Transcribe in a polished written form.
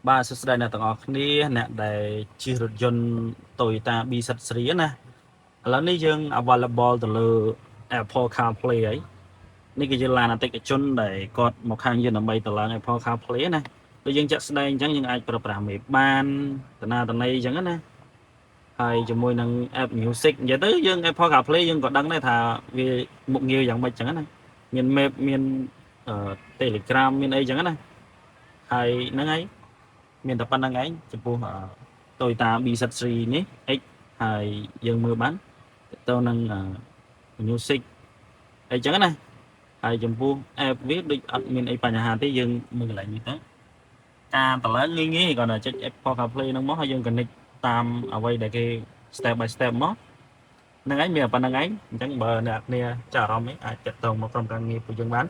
បាទសួស្តីអ្នកទាំងអស់គ្នាអ្នកដែលជិះរថយន្ត Toyota B73 ណាឥឡូវនេះយើង available ទៅលើ Apple CarPlay ហើយនេះគឺជាឡានអតិថិជនដែលគាត់មកខាងយើងដើម្បីទៅឡើង Apple CarPlay ណាដូចយើងចាក់ស្ដែងអញ្ចឹងយើងអាចប្រើប្រាស់មេបានតាណាតាណីអញ្ចឹងណាហើយជាមួយនឹង app music និយាយទៅយើង Apple CarPlay យើងក៏ដឹងដែរថាវាមុខងារយ៉ាងម៉េចអញ្ចឹងណាមាន map មានTelegram មានអីអញ្ចឹងណាហើយហ្នឹងហើយមានតែប៉ុណ្្នឹងឯងចំពោះToyota B73 នេះ X ហើយយើងមើលបានទៅនឹងmusic អីចឹងណាហើយចំពោះ app វាដូចអត់មានអីបញ្ហាទេយើងមើលកន្លែងនេះទៅការតឡើងងាយៗគ្រាន់តែចុច Apple CarPlay ហ្នឹងមកហើយយើង connect តាមអ្វីដែលគេ step by step មកហ្នឹងឯងមានប៉ុណ្្នឹងឯងអញ្ចឹងបើអ្នកគ្នាចាប់អារម្មណ៍ឯងអាចតាក់ទងមកក្រុមការងារពួកយើងបាន